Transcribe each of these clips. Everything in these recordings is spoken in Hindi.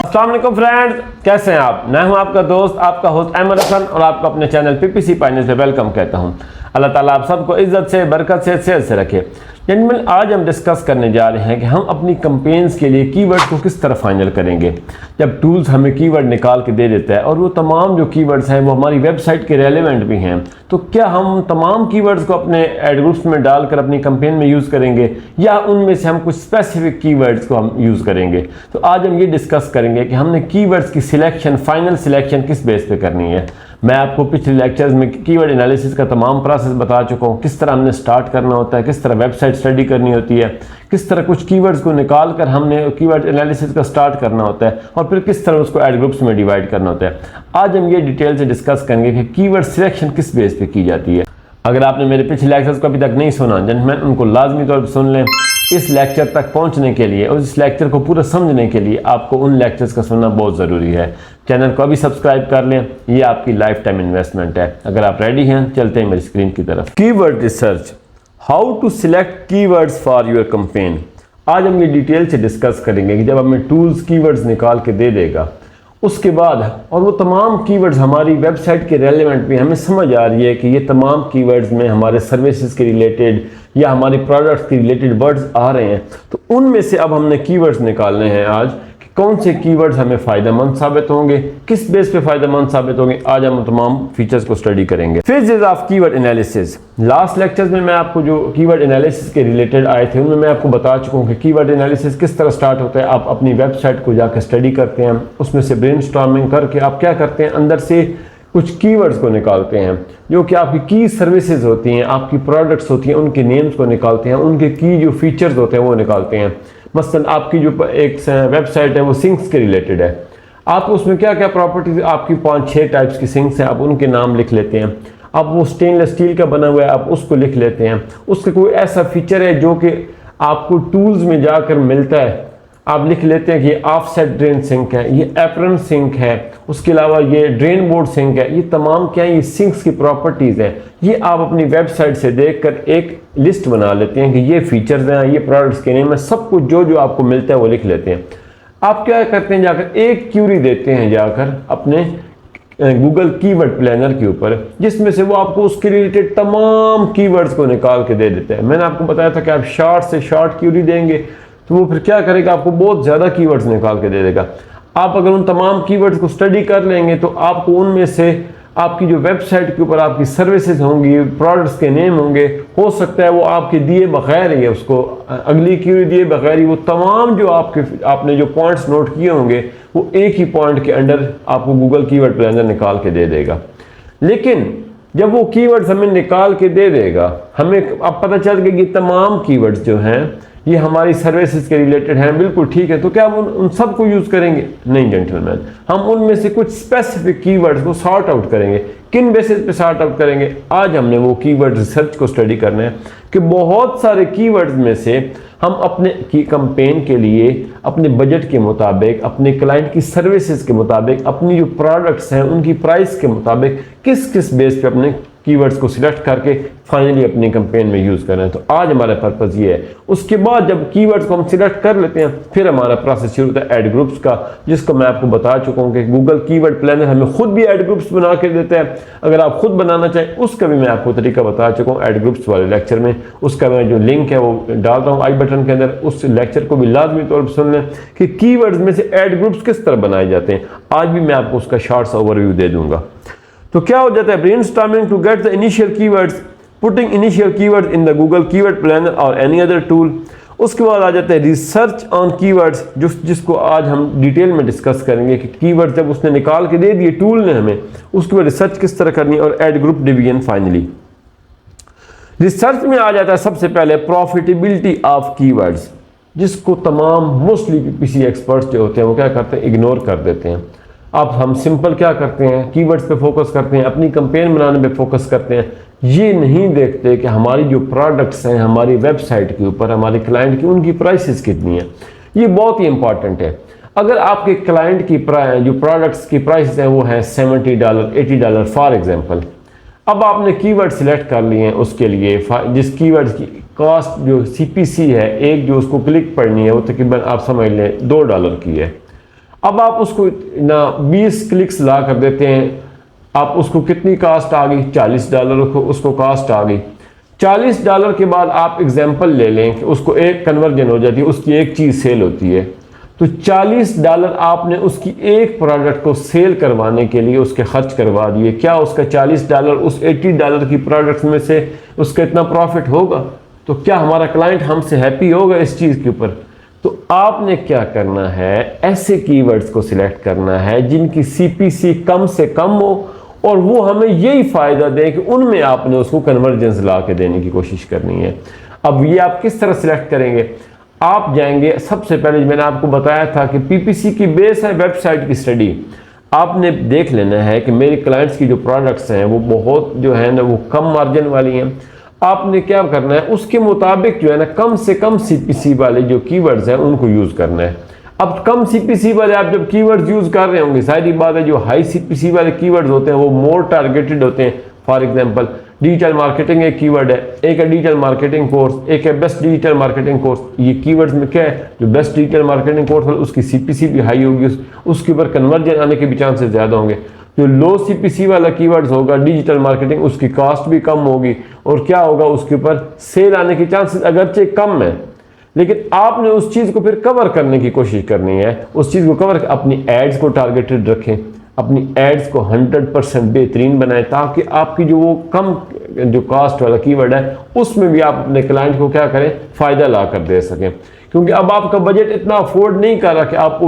अस्सलाम वालेकुम फ्रेंड्स, कैसे हैं आप। मैं हूं आपका दोस्त, आपका होस्ट अहमद हसन और आपको अपने चैनल पीपीसी पाइनियर्स पे वेलकम कहता हूं। अल्लाह ताला आप सबको इज्जत से, बरकत से, सेहत से रखे। जेंटलमैन, आज हम डिस्कस करने जा रहे हैं कि हम अपनी कंपेन्स के लिए कीवर्ड को किस तरह फाइनल करेंगे। जब टूल्स हमें कीवर्ड निकाल के दे देता है और वो तमाम जो कीवर्ड्स हैं वो हमारी वेबसाइट के रेलेवेंट भी हैं, तो क्या हम तमाम कीवर्ड्स को अपने एड ग्रुप्स में डालकर अपनी कंपेन में यूज़ करेंगे या उनमें से हम कुछ स्पेसिफिक कीवर्ड्स को हम यूज़ करेंगे। तो आज हम ये डिस्कस करेंगे कि हमने कीवर्ड्स की सिलेक्शन, फाइनल सिलेक्शन किस बेस पे करनी है। मैं आपको पिछले लेक्चर्स में कीवर्ड एनालिसिस का तमाम प्रोसेस बता चुका हूँ, किस तरह हमने स्टार्ट करना होता है, किस तरह वेबसाइट स्टडी करनी होती है, किस तरह कुछ कीवर्ड्स को निकाल कर हमने कीवर्ड एनालिसिस का स्टार्ट करना होता है और फिर किस तरह उसको एड ग्रुप्स में डिवाइड करना होता है। आज हम ये डिटेल से डिस्कस करेंगे कि कीवर्ड सिलेक्शन किस बेस पे की जाती है। अगर आपने मेरे पिछले लेक्चर्स को अभी तक नहीं सुना, जेंटलमैन, उनको लाजमी तौर पर सुन लें। इस लेक्चर तक पहुंचने के लिए और इस लेक्चर को पूरा समझने के लिए आपको उन लेक्चर्स का सुनना बहुत ज़रूरी है। चैनल को अभी सब्सक्राइब कर लें, ये आपकी लाइफ टाइम इन्वेस्टमेंट है। अगर आप रेडी हैं, चलते हैं मेरी स्क्रीन की तरफ। Keyword research, how to select keywords for your campaign. आज हम ये डिटेल से डिस्कस करेंगे कि जब हमें टूल्स कीवर्ड्स निकाल के दे देगा, उसके बाद और वो तमाम कीवर्ड्स हमारी वेबसाइट के रेलेवेंट भी हमें समझ आ रही है कि ये तमाम कीवर्ड्स में हमारे सर्विसेज के रिलेटेड या हमारे प्रोडक्ट्स के रिलेटेड वर्ड्स आ रहे हैं, तो उनमें से अब हमने कीवर्ड्स निकालने हैं आज कि कौन से कीवर्ड्स हमें फ़ायदेमंद साबित होंगे, किस बेस पे फ़ायदेमंद साबित होंगे। आज हम तमाम फीचर्स को स्टडी करेंगे। Phases of keyword analysis. Last lectures में मैं आपको जो कीवर्ड एनालिसिस के रिलेटेड आए थे उनमें मैं आपको बता चुका हूँ कि कीवर्ड एनालिसिस किस तरह स्टार्ट होता है। आप अपनी वेबसाइट को जाकर स्टडी करते हैं, उसमें से ब्रेनस्टॉर्मिंग करके आप क्या करते हैं, अंदर से कुछ कीवर्ड्स को निकालते हैं जो कि आपकी की सर्विसेज होती हैं, आपकी प्रोडक्ट्स होती हैं, उनके नेम्स को निकालते हैं, उनके की जो फीचर्स होते हैं वो निकालते हैं। मसलन आपकी जो एक वेबसाइट है वो सिंक्स के रिलेटेड है, आप उसमें क्या क्या प्रॉपर्टीज, आपकी 5-6 टाइप्स की सिंक्स हैं, आप उनके नाम लिख लेते हैं। अब वो स्टेनलेस स्टील का बना हुआ है, आप उसको लिख लेते हैं। उसका कोई ऐसा फीचर है जो कि आपको टूल्स में जाकर मिलता है, आप लिख लेते हैं कि ये ऑफसेट ड्रेन सिंक है, ये एप्रन सिंक है, उसके अलावा ये ड्रेन बोर्ड सिंक है। ये तमाम क्या है, ये सिंक्स की प्रॉपर्टीज़ हैं। ये आप अपनी वेबसाइट से देखकर एक लिस्ट बना लेते हैं कि ये फीचर्स हैं, ये प्रोडक्ट्स के नेम है, सब कुछ जो जो आपको मिलता है वो लिख लेते हैं। आप क्या करते हैं, जाकर एक क्यूरी देते हैं जाकर अपने गूगल कीवर्ड प्लानर के ऊपर, जिसमें से वो आपको उसके रिलेटेड तमाम कीवर्ड्स को निकाल के दे देते हैं। मैंने आपको बताया था कि आप शॉर्ट से शॉर्ट क्यूरी देंगे तो वो फिर क्या करेगा, आपको बहुत ज़्यादा कीवर्ड्स निकाल के दे देगा। आप अगर उन तमाम कीवर्ड्स को स्टडी कर लेंगे तो आपको उनमें से आपकी जो वेबसाइट के ऊपर आपकी सर्विसेज होंगी, प्रोडक्ट्स के नेम होंगे, हो सकता है वो आपके दिए बगैर ही उसको अगली क्यूरी दिए बगैर ही वो तमाम जो आपने जो पॉइंट्स नोट किए होंगे वो एक ही पॉइंट के अंडर आपको गूगल कीवर्ड प्लानर निकाल के दे देगा। लेकिन जब वो कीवर्ड्स हमें निकाल के दे देगा, हमें अब पता चल गया कि तमाम कीवर्ड्स जो हैं ये हमारी सर्विसेज के रिलेटेड हैं, बिल्कुल ठीक है, तो क्या हम उन सब को यूज़ करेंगे? नहीं जेंटलमैन, हम उनमें से कुछ स्पेसिफिक कीवर्ड्स को सॉर्ट आउट करेंगे। किन बेसिस पे सॉर्ट आउट करेंगे? आज हमने वो कीवर्ड रिसर्च को स्टडी करना है कि बहुत सारे कीवर्ड्स में से हम अपने की कैंपेन के लिए अपने बजट के मुताबिक, अपने क्लाइंट की सर्विसेज के मुताबिक, अपनी जो प्रोडक्ट्स हैं उनकी प्राइस के मुताबिक किस किस बेस पे अपने कीवर्ड्स को सिलेक्ट करके फाइनली अपनी कैंपेन में यूज़ करना है। तो आज हमारा पर्पज़ ये है। उसके बाद जब कीवर्ड्स को हम सिलेक्ट कर लेते हैं, फिर हमारा प्रोसेस शुरू होता है एड ग्रुप्स का, जिसको मैं आपको बता चुका हूँ कि गूगल कीवर्ड प्लानर हमें खुद भी एड ग्रुप्स बना के देता है। अगर आप खुद बनाना चाहें उसका भी मैं आपको तरीका बता चुका हूँ एड ग्रुप्स वाले लेक्चर में। उसका मैं जो लिंक है वो डाल रहा हूँ आई बटन के अंदर, उस लेक्चर को भी लाजमी तौर पर सुन लें कि कीवर्ड्स में से एड ग्रुप्स किस तरह बनाए जाते हैं। आज भी मैं आपको उसका शॉर्ट्स ओवरव्यू दे दूंगा। तो क्या हो जाता है, brainstorming to get the initial keywords, putting initial keyword in the Google keyword planner और एनी अदर टूल। उसके बाद आ जाता है रिसर्च ऑन कीवर्ड्स, जिसको आज हम डिटेल में डिस्कस करेंगे कि कीवर्ड जब उसने निकाल के दे दिए टूल ने हमें, उसके बाद रिसर्च किस तरह करनी है और ad group division. Finally research में आ जाता है सबसे पहले प्रॉफिटेबिलिटी ऑफ कीवर्ड्स, जिसको तमाम मोस्टली पीपीसी एक्सपर्ट्स जो होते हैं वो क्या करते हैं, इग्नोर कर देते हैं। अब हम सिंपल क्या करते हैं, कीवर्ड्स पे फोकस करते हैं, अपनी कैंपेन बनाने पे फोकस करते हैं। ये नहीं देखते कि हमारी जो प्रोडक्ट्स हैं हमारी वेबसाइट के ऊपर, हमारे क्लाइंट की उनकी प्राइसेस कितनी है। ये बहुत ही इंपॉर्टेंट है। अगर आपके क्लाइंट की जो प्रोडक्ट्स की प्राइस हैं वो है $70, $80 फॉर एग्जांपल, अब आपने कीवर्ड सिलेक्ट कर लिए हैं उसके लिए, जिस कीवर्ड की कॉस्ट जो CPC है, एक जो उसको क्लिक पढ़नी है वो तकरीबन आप समझ लें $2 की है। अब आप उसको ना 20 क्लिक्स ला कर देते हैं, आप उसको कितनी कास्ट आ गई, $40 उसको कास्ट आ गई। $40 के बाद आप एग्जाम्पल ले लें कि उसको एक कन्वर्जन हो जाती है, उसकी एक चीज़ सेल होती है, तो $40 आपने उसकी एक प्रोडक्ट को सेल करवाने के लिए उसके खर्च करवा दिए। क्या उसका $40 उस $80 की प्रोडक्ट में से उसका इतना प्रॉफिट होगा? तो क्या हमारा क्लाइंट हमसे हैप्पी होगा इस चीज़ के ऊपर? तो आपने क्या करना है, ऐसे कीवर्ड्स को सिलेक्ट करना है जिनकी CPC कम से कम हो और वो हमें यही फ़ायदा दें कि उनमें आपने उसको कन्वर्जेंस ला के देने की कोशिश करनी है। अब ये आप किस तरह सिलेक्ट करेंगे? आप जाएंगे, सबसे पहले मैंने आपको बताया था कि PPC की बेस है वेबसाइट की स्टडी। आपने देख लेना है कि मेरे क्लाइंट्स की जो प्रोडक्ट्स हैं वो बहुत जो है ना वो कम मार्जिन वाली हैं। आपने क्या करना है, उसके मुताबिक जो है ना कम से कम CPC वाले जो कीवर्ड्स हैं उनको यूज़ करना है। अब कम CPC वाले आप जब कीवर्ड्स यूज़ कर रहे होंगे, सारी बात है, जो हाई CPC वाले कीवर्ड्स होते हैं वो मोर टारगेटेड होते हैं। फॉर एग्जांपल डिजिटल मार्केटिंग एक कीवर्ड है, एक है डिजिटल मार्केटिंग कोर्स, एक है बेस्ट डिजिटल मार्केटिंग कोर्स। ये कीवर्ड्स में क्या है, जो बेस्ट डिजिटल मार्केटिंग कोर्स है उसकी CPC भी हाई होगी, उसके ऊपर कन्वर्जन आने के भी चांसेस ज़्यादा होंगे। जो लो CPC वाला कीवर्ड्स होगा डिजिटल मार्केटिंग, उसकी कॉस्ट भी कम होगी और क्या होगा, उसके ऊपर सेल आने की चांसेस अगरचे कम है, लेकिन आपने उस चीज़ को फिर कवर करने की कोशिश करनी है। उस चीज़ को कवर, अपनी एड्स को टारगेटेड रखें, अपनी एड्स को 100% बेहतरीन बनाएं ताकि आपकी जो वो कम जो कास्ट वाला कीवर्ड है उसमें भी आप अपने क्लाइंट को क्या करें, फ़ायदा ला कर दे सकें। क्योंकि अब आपका बजट इतना अफोर्ड नहीं कर रहा कि आप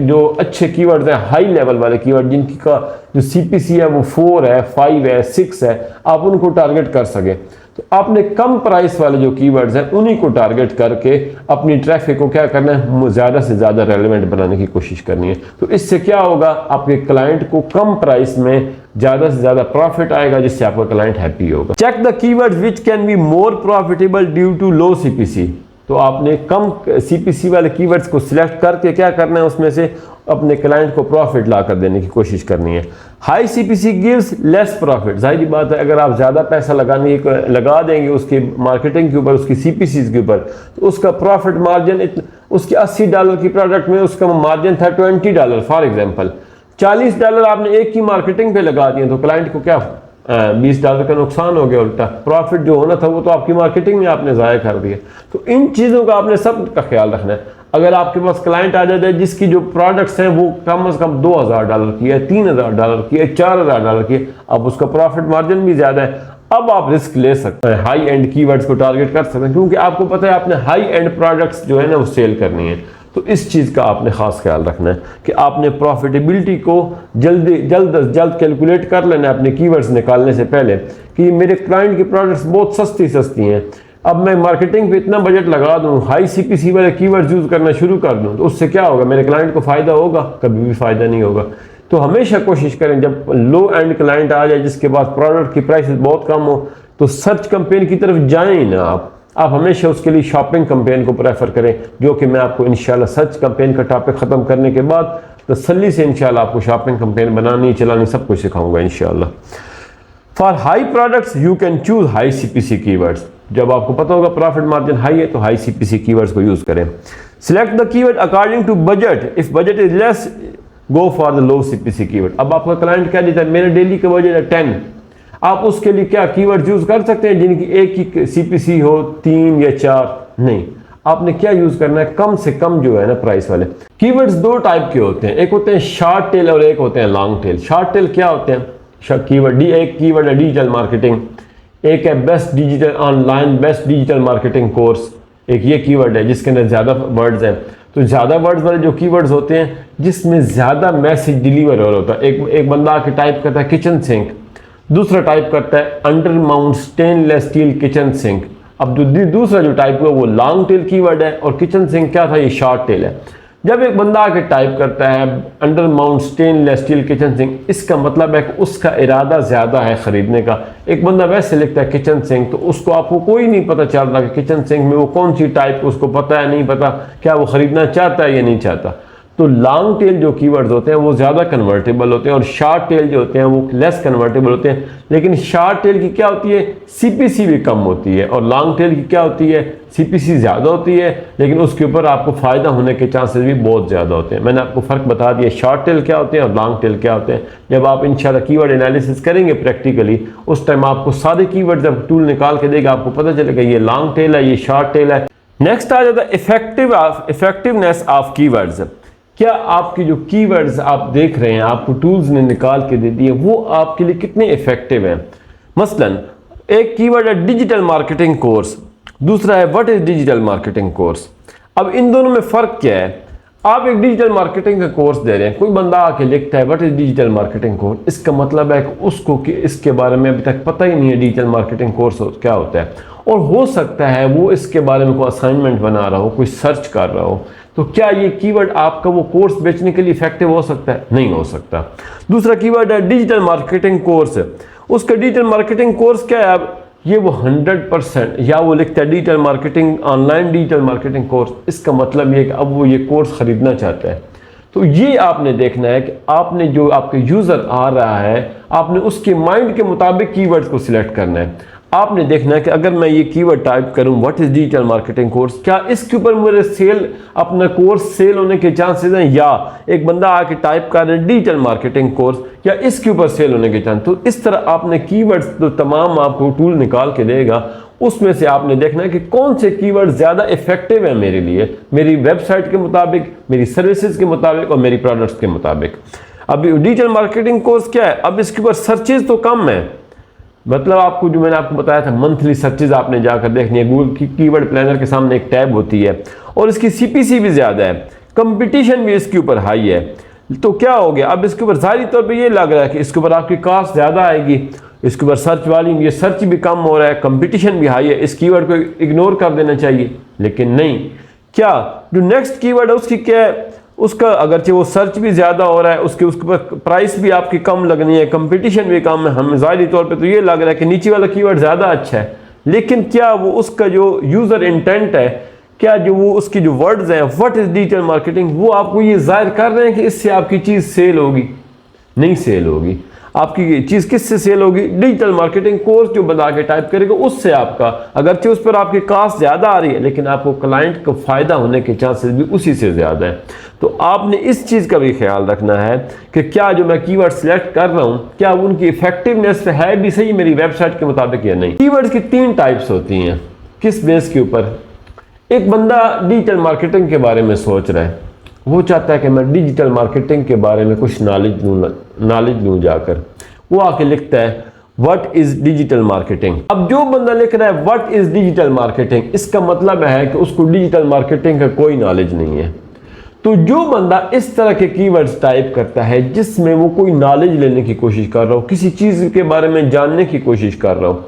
जो अच्छे कीवर्ड्स हैं, हाई लेवल वाले कीवर्ड जिनकी का जो CPC है वो 4 है, 5 है, 6 है, आप उनको टारगेट कर सकें। तो आपने कम प्राइस वाले जो कीवर्ड्स हैं उन्हीं को टारगेट करके अपनी ट्रैफिक को क्या करना है, ज़्यादा से ज़्यादा रेलेवेंट बनाने की कोशिश करनी है। तो इससे क्या होगा, आपके क्लाइंट को कम प्राइस में ज़्यादा से ज़्यादा प्रॉफिट आएगा, जिससे आपका क्लाइंट हैप्पी होगा। Check the keywords which can be more profitable due to low CPC। तो आपने कम CPC वाले कीवर्ड्स को सिलेक्ट करके क्या करना है, उसमें से अपने क्लाइंट को प्रॉफिट ला कर देने की कोशिश करनी है। High CPC gives less profit. जाहिर बात है, अगर आप ज़्यादा पैसा लगा देंगे उसकी मार्केटिंग के ऊपर, उसकी CPCs के ऊपर, तो उसका प्रॉफिट मार्जिन उसके $80 की प्रोडक्ट में उसका मार्जिन था $20। फॉर एग्जाम्पल $40 आपने एक की मार्केटिंग पे लगा दिए तो क्लाइंट को क्या $20 का नुकसान हो गया। उल्टा प्रॉफिट जो होना था वो तो आपकी मार्केटिंग में आपने ज़ाया कर दिया। तो इन चीज़ों का आपने सब का ख्याल रखना है। अगर आपके पास क्लाइंट आ जाता है जिसकी जो प्रोडक्ट्स हैं वो कम से कम $2000 की है, $3000 की है, $4000 की है, अब उसका प्रॉफिट मार्जिन भी ज़्यादा है। अब आप रिस्क ले सकते हैं, हाई एंड कीवर्ड्स को टारगेट कर सकते हैं, क्योंकि आपको पता है आपने हाई एंड प्रोडक्ट्स जो है ना वो सेल करनी है। तो इस चीज़ का आपने ख़ास ख्याल रखना है कि आपने प्रॉफिटेबिलिटी को जल्द अज जल्द कैलकुलेट कर लेना है अपने कीवर्ड्स निकालने से पहले कि मेरे क्लाइंट की प्रोडक्ट्स बहुत सस्ती हैं, अब मैं मार्केटिंग पे इतना बजट लगा दूं, हाई CPC वाले कीवर्ड्स यूज़ करना शुरू कर दूं, तो उससे क्या होगा, मेरे क्लाइंट को फ़ायदा होगा? कभी भी फ़ायदा नहीं होगा। तो हमेशा कोशिश करें जब लो एंड क्लाइंट आ जाए जिसके पास प्रोडक्ट की प्राइसेस बहुत कम हो, तो सर्च कैंपेन की तरफ जाएं ना आप हमेशा उसके लिए शॉपिंग कैंपेन को प्रेफर करें, जो कि मैं आपको इंशाल्लाह सर्च कैंपेन का टॉपिक ख़त्म करने के बाद तसल्ली से इंशाल्लाह आपको शॉपिंग कैंपेन बनानी, चलानी, सब कुछ सिखाऊंगा इंशाल्लाह। For high products you can choose high CPC keywords. जब आपको पता होगा प्रॉफिट मार्जिन हाई है तो हाई CPC कीवर्ड्स को यूज़ करें। Select the keyword according to budget, if budget is less go for the low CPC keyword. अब आपका क्लाइंट क्या देता है, मेरे डेली का बजट है 10, आप उसके लिए क्या कीवर्ड यूज़ कर सकते हैं जिनकी एक ही CPC हो, 3 या 4 नहीं। आपने क्या यूज़ करना है, कम से कम जो है ना प्राइस वाले कीवर्ड्स। 2 टाइप के होते हैं, एक होते हैं शॉर्ट टेल और एक होते हैं लॉन्ग टेल। शॉर्ट टेल क्या होते हैं, कीवर्ड एक कीवर्ड है डिजिटल मार्केटिंग, एक है best digital online best digital marketing course, एक ये कीवर्ड है जिसके अंदर ज़्यादा वर्ड्स हैं। तो ज़्यादा वर्ड्स वाले जो कीवर्ड्स होते हैं जिसमें ज़्यादा मैसेज डिलीवर हो रहा होता है, एक बंदा आके टाइप करता है किचन सिंक, दूसरा टाइप करता है under mount stainless steel kitchen sink. अब जो दूसरा जो टाइप हुआ वो लॉन्ग टेल कीवर्ड है और किचन सिंक क्या था, ये शॉर्ट टेल है। जब एक बंदा आके टाइप करता है under mount stainless steel kitchen sink, इसका मतलब है कि उसका इरादा ज़्यादा है ख़रीदने का। एक बंदा वैसे लिखता है किचन सिंक, तो उसको आपको कोई नहीं पता चल रहा कि किचन सिंक में वो कौन सी टाइप, उसको पता है नहीं पता क्या वो ख़रीदना चाहता है या नहीं चाहता। तो लॉन्ग टेल जो कीवर्ड्स होते हैं वो ज़्यादा कन्वर्टेबल होते हैं और शॉर्ट टेल जो होते हैं वो लेस कन्वर्टेबल होते हैं। लेकिन शॉर्ट टेल की क्या होती है, सीपीसी भी कम होती है, और लॉन्ग टेल की क्या होती है, सीपीसी ज़्यादा होती है, लेकिन उसके ऊपर आपको फ़ायदा होने के चांसेस भी बहुत ज़्यादा होते हैं। मैंने आपको फ़र्क बता दिया शॉर्ट टेल क्या होते हैं और लॉन्ग टेल क्या होते हैं। जब आप इंशाल्लाह कीवर्ड एनालिसिस करेंगे प्रैक्टिकली, उस टाइम आपको सारे कीवर्ड जब टूल निकाल के देगा आपको पता चलेगा ये लॉन्ग टेल है, ये शॉर्ट टेल है। नेक्स्ट आ जाता है इफेक्टिवनेस ऑफ कीवर्ड्स। क्या आपकी जो कीवर्ड्स आप देख रहे हैं, आपको टूल्स ने निकाल के दे दिए, वो आपके लिए कितने इफेक्टिव हैं। मसलन एक कीवर्ड है डिजिटल मार्केटिंग कोर्स, दूसरा है what is digital marketing course. अब इन दोनों में फ़र्क क्या है। आप एक डिजिटल मार्केटिंग का कोर्स दे रहे हैं, कोई बंदा आके लिखता है what is digital marketing course, इसका मतलब है कि उसको कि इसके बारे में अभी तक पता ही नहीं है डिजिटल मार्केटिंग कोर्स क्या होता है, और हो सकता है वो इसके बारे में कोई असाइनमेंट बना रहा हो, कोई सर्च कर रहा हो। तो क्या ये कीवर्ड आपका वो कोर्स बेचने के लिए इफेक्टिव हो सकता है? नहीं हो सकता। दूसरा कीवर्ड है डिजिटल मार्केटिंग कोर्स, उसका डिजिटल मार्केटिंग कोर्स क्या है, अब ये वो 100% या वो लिखता है digital marketing online digital marketing course, इसका मतलब ये कि अब वो ये कोर्स ख़रीदना चाहता है। तो ये आपने देखना है कि आपने जो आपके यूज़र आ रहा है, आपने उसके माइंड के मुताबिक कीवर्ड्स को सिलेक्ट करना है। आपने देखना है कि अगर मैं ये कीवर्ड टाइप करूं what is digital marketing course, क्या इसके ऊपर मेरे सेल अपना कोर्स सेल होने के चांसेस हैं, या एक बंदा आके टाइप कर रहा है डिजिटल मार्केटिंग कोर्स, या इसके ऊपर सेल होने के चांस। तो इस तरह आपने कीवर्ड्स तो तमाम आपको टूल निकाल के देगा, उसमें से आपने देखना है कि कौन से कीवर्ड ज़्यादा इफेक्टिव है मेरे लिए, मेरी वेबसाइट के मुताबिक, मेरी सर्विसेज के मुताबिक और मेरी प्रोडक्ट्स के मुताबिक। अब डिजिटल मार्केटिंग कोर्स क्या है, अब इसके ऊपर सर्चेज तो कम है, मतलब आपको जो मैंने आपको बताया था मंथली सर्चेज आपने जाकर देखनी है। गूगल की कीवर्ड प्लानर के सामने एक टैब होती है, और इसकी सीपीसी भी ज़्यादा है, कंपटीशन भी इसके ऊपर हाई है। तो क्या हो गया, अब इसके ऊपर ज़ाहिरी तौर पे ये लग रहा है कि इसके ऊपर आपकी कॉस्ट ज़्यादा आएगी, इसके ऊपर सर्च वाली ये सर्च भी कम हो रहा है, कंपटीशन भी हाई है, इस कीवर्ड को इग्नोर कर देना चाहिए। लेकिन नहीं, क्या जो नेक्स्ट कीवर्ड है उसकी क्या है, उसका अगरचे वो सर्च भी ज़्यादा हो रहा है, उसके ऊपर प्राइस भी आपकी कम लगनी है, कंपटीशन भी कम है, हमें ज़ाहिरी तौर पे तो ये लग रहा है कि नीचे वाला कीवर्ड ज़्यादा अच्छा है। लेकिन क्या वो उसका जो यूज़र इंटेंट है, क्या जो वो उसकी जो वर्ड्स हैं व्हाट इज़ डिजिटल मार्केटिंग, वो आपको ये जाहिर कर रहे हैं कि इससे आपकी चीज़ सेल होगी? नहीं सेल होगी। आपकी चीज़ किससे सेल होगी? डिजिटल मार्केटिंग कोर्स जो बना के टाइप करेगा उससे आपका, अगरचे उस पर आपकी कास्ट ज़्यादा आ रही है, लेकिन आपको क्लाइंट को फ़ायदा होने के चांसेस भी उसी से ज़्यादा है। तो आपने इस चीज़ का भी ख्याल रखना है कि क्या जो मैं कीवर्ड सिलेक्ट कर रहा हूँ, क्या उनकी इफेक्टिवनेस है भी सही मेरी वेबसाइट के मुताबिक या नहीं। कीवर्ड्स की 3 टाइप्स होती हैं, किस बेस के ऊपर। एक बंदा डिजिटल मार्केटिंग के बारे में सोच रहा है, वो चाहता है कि मैं डिजिटल मार्केटिंग के बारे में कुछ नॉलेज लूँ जाकर, वो आके लिखता है व्हाट इज डिजिटल मार्केटिंग। अब जो बंदा लिख रहा है व्हाट इज डिजिटल मार्केटिंग, इसका मतलब है कि उसको डिजिटल मार्केटिंग का कोई नॉलेज नहीं है। तो जो बंदा इस तरह के कीवर्ड्स टाइप करता है जिसमें वो कोई नॉलेज लेने की कोशिश कर रहा हो, किसी चीज़ के बारे में जानने की कोशिश कर रहा हो,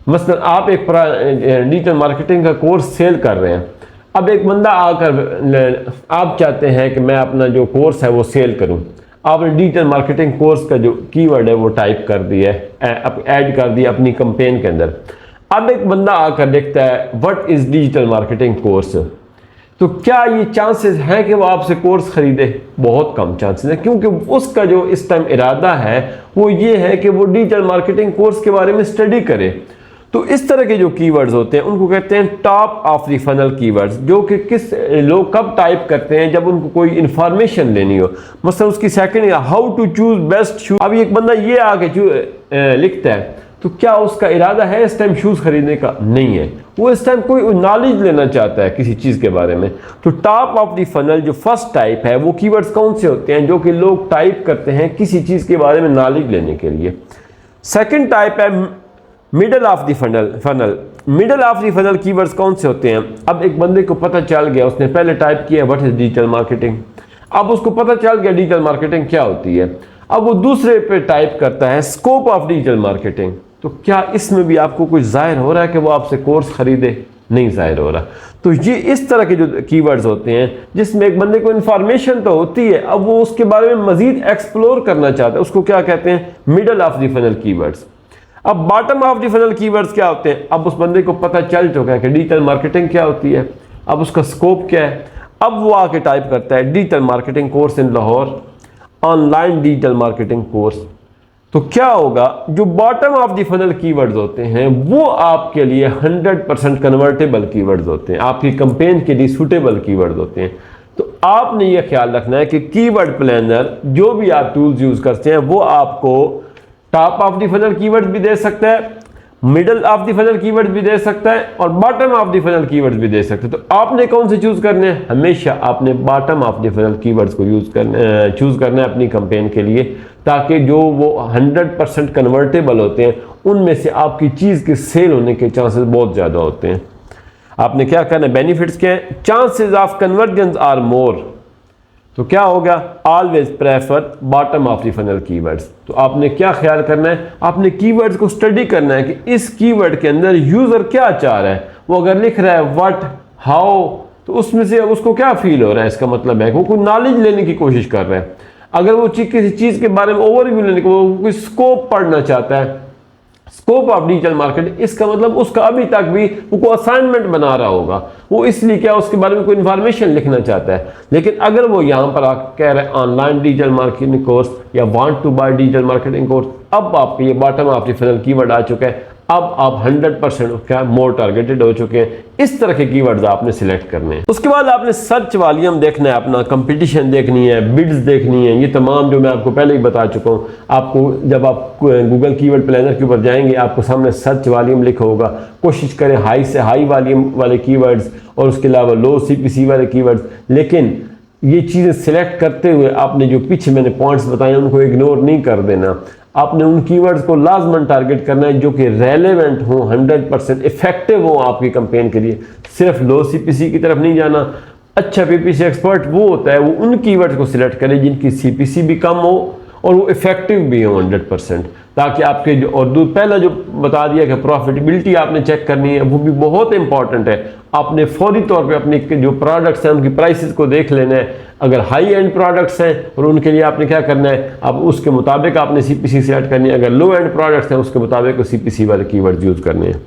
मसलन आप एक डिजिटल मार्केटिंग का कोर्स सेल कर रहे हैं, अब एक बंदा आकर आप चाहते हैं कि मैं अपना जो कोर्स है वो सेल करूं, आपने डिजिटल मार्केटिंग कोर्स का जो कीवर्ड है वो टाइप कर दिया है, ऐड कर दिया अपनी कैंपेन के अंदर। अब एक बंदा आकर देखता है what is digital marketing course, तो क्या ये चांसेस हैं कि वो आपसे कोर्स खरीदे? बहुत कम चांसेस हैं, क्योंकि उसका जो इस टाइम इरादा है वो ये है कि वो डिजिटल मार्केटिंग कोर्स के बारे में स्टडी करे। तो इस तरह के जो कीवर्ड्स होते हैं उनको कहते हैं top of the funnel keywords, जो कि किस लोग कब टाइप करते हैं, जब उनको कोई इन्फॉर्मेशन लेनी हो। मतलब उसकी second how to choose best shoes, अब एक बंदा ये आके लिखता है, तो क्या उसका इरादा है इस टाइम शूज़ खरीदने का? नहीं है, वो इस टाइम कोई नॉलेज लेना चाहता है किसी चीज़ के बारे में। तो टॉप ऑफ द फनल जो फर्स्ट टाइप है, वो कीवर्ड्स कौन से होते हैं जो कि लोग टाइप करते हैं किसी चीज़ के बारे में नॉलेज लेने के लिए। सेकंड टाइप है middle of the funnel. Middle of the funnel keywords कौन से होते हैं? अब एक बंदे को पता चल गया, उसने पहले टाइप किया व्हाट इज डिजिटल मार्केटिंग, अब उसको पता चल गया डिजिटल मार्केटिंग क्या होती है, अब वो दूसरे पे टाइप करता है स्कोप ऑफ डिजिटल मार्केटिंग। तो क्या इसमें भी आपको कुछ जाहिर हो रहा है कि वो आपसे कोर्स खरीदे? नहीं जाहिर हो रहा। तो ये इस तरह के जो कीवर्ड्स होते हैं जिसमें एक बंदे को इन्फॉर्मेशन तो होती है, अब वो उसके बारे में मजीद एक्सप्लोर करना चाहता है, उसको क्या कहते हैं? Middle of the funnel keywords. अब bottom of the funnel keywords क्या होते हैं? अब उस बंदे को पता चल चुका है कि डिजिटल मार्केटिंग क्या होती है, अब उसका स्कोप क्या है, अब वो आके टाइप करता है digital marketing course in Lahore, online digital marketing course. तो क्या होगा, जो bottom of the funnel keywords होते हैं वो आपके लिए 100% कन्वर्टेबल कीवर्ड्स होते हैं, आपकी कैंपेन के लिए सूटेबल कीवर्ड्स होते हैं। तो आपने ये ख्याल रखना है कि कीवर्ड प्लानर जो भी आप टूल्स यूज करते हैं वो आपको top of the funnel keywords भी दे सकता है, middle of the funnel keywords भी दे सकता है और bottom of the funnel keywords भी दे सकते हैं। तो आपने कौन से चूज करने हैं? हमेशा आपने bottom of the funnel keywords को चूज करना है अपनी कैंपेन के लिए, ताकि जो वो 100% कन्वर्टेबल होते हैं उनमें से आपकी चीज़ के सेल होने के चांसेस बहुत ज़्यादा होते हैं। आपने क्या करना है, बेनिफिट्स क्या है? Chances of convergence are more. तो क्या होगा, always prefer bottom of the funnel keywords. तो आपने क्या ख्याल करना है, आपने कीवर्ड्स को स्टडी करना है कि इस कीवर्ड के अंदर यूजर क्या चाह रहा है। वो अगर लिख रहा है व्हाट, हाउ, तो उसमें से उसको क्या फील हो रहा है, इसका मतलब है कि वो कोई नॉलेज लेने की कोशिश कर रहा है। अगर वो किसी चीज के बारे में ओवरव्यू लेने को, वो कोई स्कोप पढ़ना चाहता है, स्कोप ऑफ डिजिटल मार्केटिंग, इसका मतलब उसका अभी तक भी वो कोई असाइनमेंट बना रहा होगा, वो इसलिए क्या उसके बारे में कोई इन्फॉर्मेशन लिखना चाहता है। लेकिन अगर वो यहाँ पर आकर कह रहा है ऑनलाइन डिजिटल मार्केटिंग कोर्स या want to buy digital marketing course, अब आपके ये bottom of the funnel keyword आ चुका है। अब आप 100% क्या मोर टारगेटेड हो चुके हैं। इस तरह के कीवर्ड्स आपने सिलेक्ट करने हैं। उसके बाद आपने सर्च वॉल्यूम देखना है, अपना कंपटीशन देखनी है, बिड्स देखनी है, ये तमाम जो मैं आपको पहले ही बता चुका हूँ। आपको जब आप गूगल कीवर्ड प्लानर के ऊपर जाएंगे आपको सामने सर्च वॉल्यूम लिखा होगा, कोशिश करें हाई से हाई वॉल्यूम वाले कीवर्ड्स और उसके अलावा लो CPC वाले कीवर्ड्स। लेकिन ये चीज़ें सिलेक्ट करते हुए आपने जो पीछे मैंने पॉइंट्स बताए उनको इग्नोर नहीं कर देना। आपने उन कीवर्ड्स को लाजमन टारगेट करना है जो कि रेलेवेंट हो, 100% इफेक्टिव हो आपकी कैंपेन के लिए। सिर्फ लो CPC की तरफ नहीं जाना। अच्छा PPC एक्सपर्ट वो होता है, वो उन कीवर्ड्स को सिलेक्ट करे जिनकी CPC भी कम हो और वो इफेक्टिव भी हो 100%, ताकि आपके जो और पहला जो बता दिया कि प्रॉफिटेबिलिटी आपने चेक करनी है, वो भी बहुत इंपॉर्टेंट है। आपने फौरी तौर पे अपने जो प्रोडक्ट्स हैं उनकी प्राइसेस को देख लेना है। अगर हाई एंड प्रोडक्ट्स हैं और उनके लिए आपने क्या करना है, अब उसके मुताबिक आपने CPC सेलेक्ट करनी है। अगर लो एंड प्रोडक्ट्स हैं उसके मुताबिक CPC वाले कीवर्ड्स यूज़ करने हैं।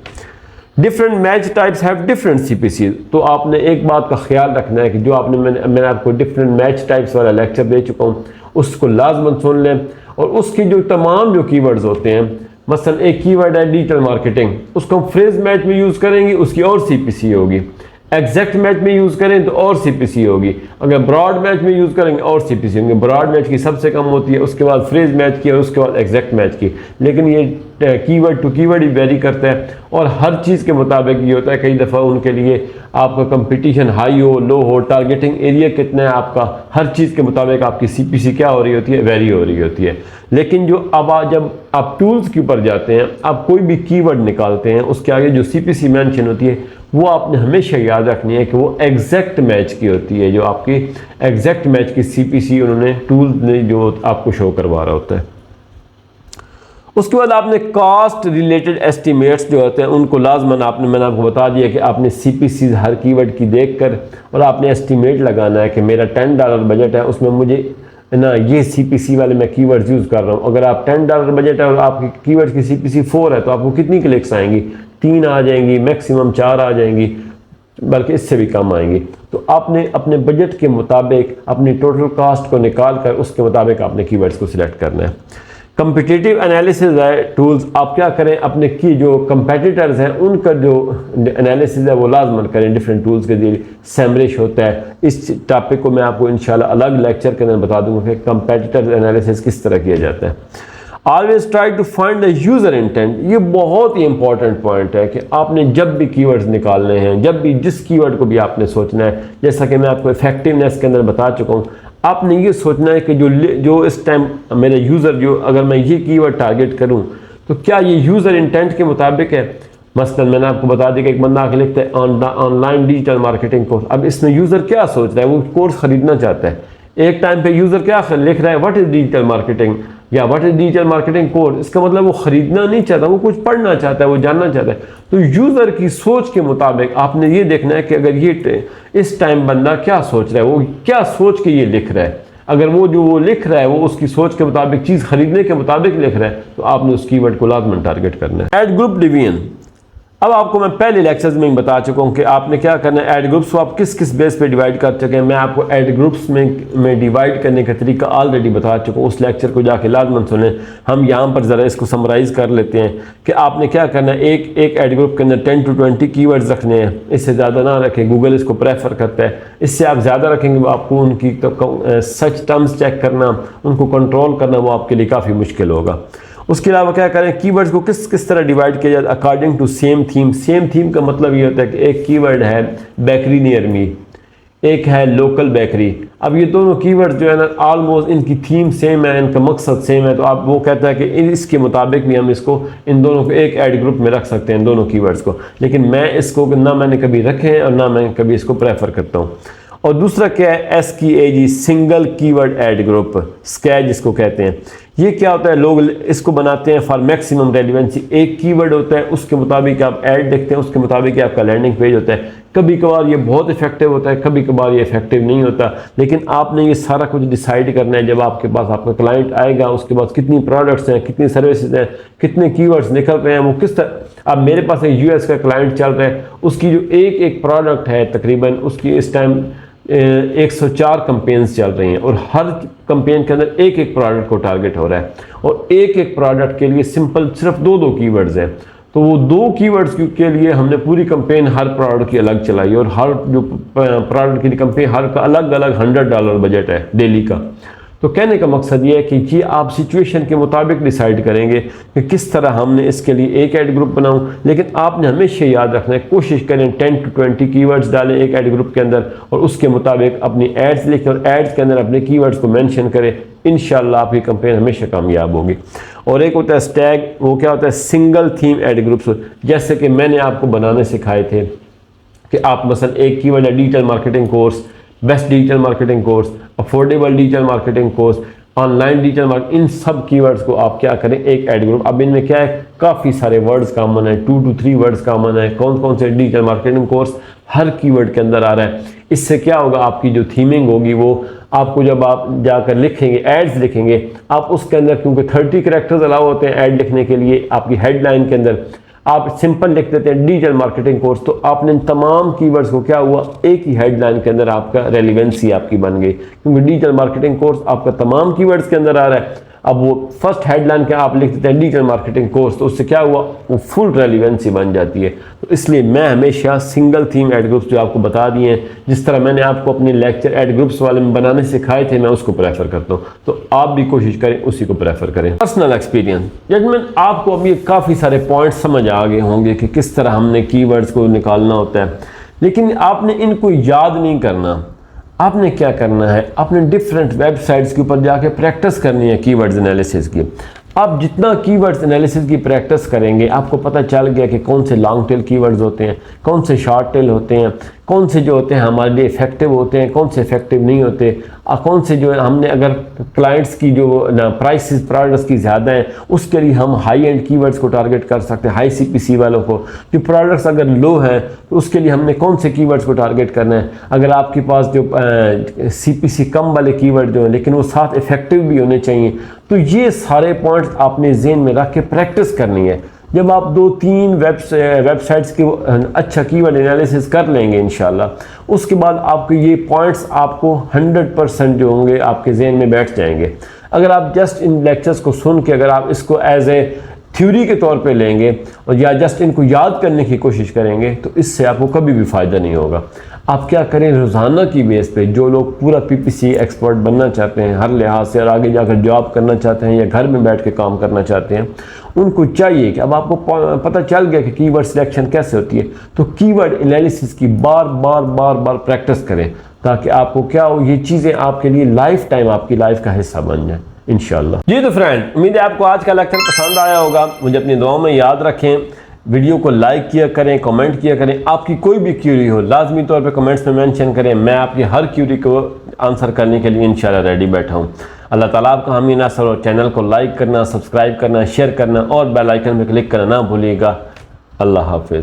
Different match types have different CPC। तो आपने एक बात का ख्याल रखना है कि जो मैंने आपको डिफरेंट मैच टाइप्स वाला लेक्चर दे चुका हूँ, उसको लाजमन सुन लें। और उसकी जो तमाम जो कीवर्ड्स होते हैं, मसलन एक कीवर्ड है डिजिटल मार्केटिंग, उसको हम फ्रेज मैच में यूज़ करेंगे, उसकी और CPC होगी। एग्जैक्ट मैच में यूज़ करें तो और CPC होगी। अगर ब्रॉड मैच में यूज़ करेंगे और CPC होंगे। ब्रॉड मैच की सबसे कम होती है, उसके बाद फ्रेज मैच की और उसके बाद एग्जैक्ट मैच की। लेकिन ये कीवर्ड टू कीवर्ड ही वेरी करता है और हर चीज़ के मुताबिक ये होता है। कई दफ़ा उनके लिए आपका कंपटीशन हाई हो, लो हो, टारगेटिंग एरिया कितना है आपका, हर चीज़ के मुताबिक आपकी CPC क्या हो रही होती है, वेरी हो रही होती है। लेकिन जो जब आप टूल्स के ऊपर जाते हैं, आप कोई भी कीवर्ड निकालते हैं, उसके आगे जो CPC मेंशन होती है वो आपने हमेशा याद रखनी है कि वो एग्जैक्ट मैच की होती है। जो आपकी एग्जैक्ट मैच की CPC उन्होंने टूल ने जो आपको शो करवा रहा होता है। उसके बाद आपने कॉस्ट रिलेटेड एस्टिमेट्स जो होते हैं उनको लाजमन मैंने आपको बता दिया कि आपने CPC हर कीवर्ड की देखकर और आपने एस्टिमेट लगाना है कि मेरा $10 बजट है, उसमें मुझे ना ये CPC वाले मैं कीवर्ड्स यूज़ कर रहा हूँ। अगर आप $10 बजट है और आपकी कीवर्ड की CPC 4 है तो आपको कितनी क्लिक्स आएंगी? 3 आ जाएंगी, मैक्सिमम 4 आ जाएंगी, बल्कि इससे भी कम आएंगी। तो आपने अपने बजट के मुताबिक अपनी टोटल कॉस्ट को निकाल कर उसके मुताबिक आपने कीवर्ड्स को सिलेक्ट करना है। कंपिटिटिव एनालिसिस है टूल्स, आप क्या करें, अपने की जो कंपेटिटर्स हैं उनका जो एनालिसिस है वो लाजमन करें डिफरेंट टूल्स के जरिए। सैमरिश होता है, इस टॉपिक को मैं आपको इंशाल्लाह अलग लेक्चर के अंदर बता दूंगा कि कंपेटिटर एनालिसिस किस तरह किया जाता है। Always try to find the user intent, ये बहुत ही इंपॉर्टेंट पॉइंट है कि आपने जब भी कीवर्ड्स निकालने हैं, जब भी जिस कीवर्ड को भी आपने सोचना है, जैसा कि मैं आपको इफेक्टिवनेस के अंदर बता चुका हूँ, आपने ये सोचना है कि जो इस टाइम मेरे यूज़र जो अगर मैं ये कीवर्ड टारगेट करूं तो क्या ये यूज़र इंटेंट के मुताबिक है। मसलन मैंने आपको बता दिया कि एक बंदा आके लिखता है ऑनलाइन डिजिटल मार्केटिंग कोर्स। अब इसमें यूज़र क्या सोच रहा है, वो कोर्स ख़रीदना चाहता है। एक टाइम पे यूज़र क्या लिख रहा है, व्हाट इज़ डिजिटल मार्केटिंग या what is digital marketing course. इसका मतलब वो ख़रीदना नहीं चाहता, वो कुछ पढ़ना चाहता है, वो जानना चाहता है। तो यूज़र की सोच के मुताबिक आपने ये देखना है कि अगर ये इस टाइम बंदा क्या सोच रहा है, वो क्या सोच के ये लिख रहा है। अगर वो लिख रहा है वो उसकी सोच के मुताबिक चीज़ खरीदने के मुताबिक लिख रहा है तो आपने उस कीवर्ड को लाजमन टारगेट करना है। ऐड ग्रुप डिवीजन, अब आपको मैं पहले लेक्चर्स में बता चुका हूँ कि आपने क्या करना है, ऐड ग्रुप्स को आप किस किस बेस पे डिवाइड कर चुके हैं। मैं आपको ऐड ग्रुप्स में डिवाइड करने का तरीका ऑलरेडी बता चुका हूँ, उस लेक्चर को जाके लाजमन सुनें। हम यहाँ पर ज़रा इसको समराइज़ कर लेते हैं कि आपने क्या करना है, एक ऐड ग्रुप के अंदर 10 to 20 कीवर्ड्स रखने हैं, इससे ज़्यादा ना रखें। गूगल इसको प्रेफर करता है, इससे आप ज़्यादा रखेंगे वो आपको उनकी सच टर्म्स चेक करना, उनको कंट्रोल करना वो आपके लिए काफ़ी मुश्किल होगा। उसके अलावा क्या करें, कीवर्ड्स को किस किस तरह डिवाइड किया जाए according to same theme. Same theme का मतलब ये होता है कि एक कीवर्ड है बेकरी नियर मी, एक है लोकल बेकरी। अब ये दोनों कीवर्ड्स जो है ना ऑलमोस्ट इनकी थीम सेम है, इनका मकसद सेम है, तो आप वो कहता है कि इसके मुताबिक भी हम इसको इन दोनों को एक ऐड ग्रुप में रख सकते हैं, इन दोनों कीवर्ड्स को। लेकिन मैं इसको ना मैंने कभी रखे हैं और ना मैं कभी इसको प्रेफर करता हूँ। और दूसरा क्या है, SKAG single keyword ad group, SKAG इसको कहते हैं। ये क्या होता है, लोग इसको बनाते हैं फॉर मैक्सिमम रेलिवेंसी। एक कीवर्ड होता है, उसके मुताबिक आप ऐड देखते हैं, उसके मुताबिक आपका लैंडिंग पेज होता है। कभी कभार ये बहुत इफेक्टिव होता है, कभी कभार ये इफेक्टिव नहीं होता। लेकिन आपने ये सारा कुछ डिसाइड करना है जब आपके पास आपका क्लाइंट आएगा, उसके पास कितनी प्रोडक्ट्स हैं, कितनी सर्विसेज हैं, कितने कीवर्ड्स निकल रहे हैं, वो किस तरह। अब मेरे पास एक US का क्लाइंट चल रहा है, उसकी जो एक प्रोडक्ट है तकरीबन उसकी इस टाइम 104 कंपेन्स चल रही हैं और हर कंपेन के अंदर एक प्रोडक्ट को टारगेट हो रहा है और एक प्रोडक्ट के लिए सिंपल सिर्फ दो कीवर्ड्स हैं। तो वो 2 कीवर्ड्स के लिए हमने पूरी कंपेन हर प्रोडक्ट की अलग चलाई और हर जो प्रोडक्ट की कंपेन हर का अलग अलग $100 बजट है डेली का। तो कहने का मकसद ये है कि ये आप सिचुएशन के मुताबिक डिसाइड करेंगे कि किस तरह हमने इसके लिए एक ऐड ग्रुप बनाऊं। लेकिन आपने हमेशा याद रखना है, कोशिश करें 10 to 20 कीवर्ड्स डालें एक ऐड ग्रुप के अंदर और उसके मुताबिक अपनी एड्स लिखें और एड्स के अंदर अपने कीवर्ड्स को मेंशन करें। इंशाल्लाह आपकी कंपेन हमेशा कामयाब होगी। और एक होता है स्टैग, वो क्या होता है, सिंगल थीम ऐड ग्रुप्स। जैसे कि मैंने आपको बनाने सिखाए थे कि आप मसलन एक कीवर्ड है digital marketing course, best digital marketing course, affordable digital marketing course, online digital marketing, इन सब कीवर्ड्स को आप क्या करें एक ऐड ग्रुप। अब इनमें क्या है, काफ़ी सारे वर्ड्स कॉमन है, 2 to 3 वर्ड्स कॉमन है। कौन कौन से डिजिटल मार्केटिंग कोर्स हर कीवर्ड के अंदर आ रहा है। इससे क्या होगा, आपकी जो थीमिंग होगी वो आपको जब आप जाकर लिखेंगे, एड्स लिखेंगे, आप उसके अंदर क्योंकि 30 कैरेक्टर्स अलाउ होते हैं ऐड लिखने के लिए, आपकी हेडलाइन के अंदर आप सिंपल लिख देते हैं डिजिटल मार्केटिंग कोर्स, तो आपने तमाम कीवर्ड्स को क्या हुआ, एक ही हेडलाइन के अंदर आपका रेलिवेंसी आपकी बन गई, क्योंकि डिजिटल मार्केटिंग कोर्स आपका तमाम कीवर्ड्स के अंदर आ रहा है। अब वो फर्स्ट हेडलाइन के आप लिख देते हैं डिजिटल मार्केटिंग कोर्स, तो उससे क्या हुआ, वो फुल रेलिवेंसी बन जाती है। तो इसलिए मैं हमेशा सिंगल थीम ऐड ग्रुप्स जो आपको बता दिए हैं, जिस तरह मैंने आपको अपने लेक्चर ऐड ग्रुप्स वाले में बनाने सिखाए थे, मैं उसको प्रेफर करता हूँ। तो आप भी कोशिश करें उसी को प्रेफर करें। पर्सनल एक्सपीरियंस जजमेंट, आपको अब ये काफ़ी सारे पॉइंट्स समझ आ गए होंगे कि किस तरह हमने कीवर्ड्स को निकालना होता है, लेकिन आपने इनको याद नहीं करना। आपने क्या करना है, आपने डिफरेंट वेबसाइट्स के ऊपर जाके प्रैक्टिस करनी है कीवर्ड्स एनालिसिस की। आप जितना कीवर्ड्स एनालिसिस की प्रैक्टिस करेंगे, आपको पता चल गया कि कौन से लॉन्ग टेल कीवर्ड्स होते हैं, कौन से शॉर्ट टेल होते हैं, कौन से जो होते हैं हमारे लिए इफेक्टिव होते हैं, कौन से इफेक्टिव नहीं होते, और कौन से जो है हमने अगर क्लाइंट्स की जो प्राइसेस प्रोडक्ट्स की ज़्यादा हैं उसके लिए हम हाई एंड कीवर्ड्स को टारगेट कर सकते हैं, हाई CPC वालों को। जो प्रोडक्ट्स अगर लो हैं तो उसके लिए हमने कौन से कीवर्ड्स को टारगेट करना है। अगर आपके पास जो CPC कम वाले कीवर्ड जो हैं लेकिन वो साथ इफेक्टिव भी होने चाहिए, तो ये सारे पॉइंट्स आपने ज़हन में रख के प्रैक्टिस करनी है। जब आप 2-3 वेबसाइट्स के अच्छा कीवर्ड एनालिसिस कर लेंगे इंशाल्लाह, उसके बाद आपके ये पॉइंट्स आपको 100% जो होंगे आपके जहन में बैठ जाएंगे। अगर आप जस्ट इन लेक्चर्स को सुन के अगर आप इसको एज ए थ्योरी के तौर पे लेंगे और या जस्ट इनको याद करने की कोशिश करेंगे, तो इससे आपको कभी भी फ़ायदा नहीं होगा। आप क्या करें, रोज़ाना की बेस पे जो लोग पूरा PPC एक्सपर्ट बनना चाहते हैं हर लिहाज से और आगे जाकर जॉब करना चाहते हैं या घर में बैठ के काम करना चाहते हैं, उनको चाहिए कि अब आपको पता चल गया कि कीवर्ड सिलेक्शन कैसे होती है, तो कीवर्ड एनालिसिस की बार बार प्रैक्टिस करें, ताकि आपको क्या हो, ये चीज़ें आपके लिए लाइफ टाइम आपकी लाइफ का हिस्सा बन जाए इंशाल्लाह। जी तो फ्रेंड, उम्मीद है आपको आज का लेक्चर पसंद आया होगा। मुझे अपनी दुआओं में याद रखें, वीडियो को लाइक किया करें, कमेंट किया करें। आपकी कोई भी क्यूरी हो लाजमी तौर पे कमेंट्स में मेंशन करें, मैं आपकी हर क्यूरी को आंसर करने के लिए इंशाल्लाह रेडी बैठा हूँ। अल्लाह ताला आपका हामी नासर हो। चैनल को लाइक करना, सब्सक्राइब करना, शेयर करना और बेल आइकन पर क्लिक करना ना भूलिएगा। अल्लाह हाफिज़।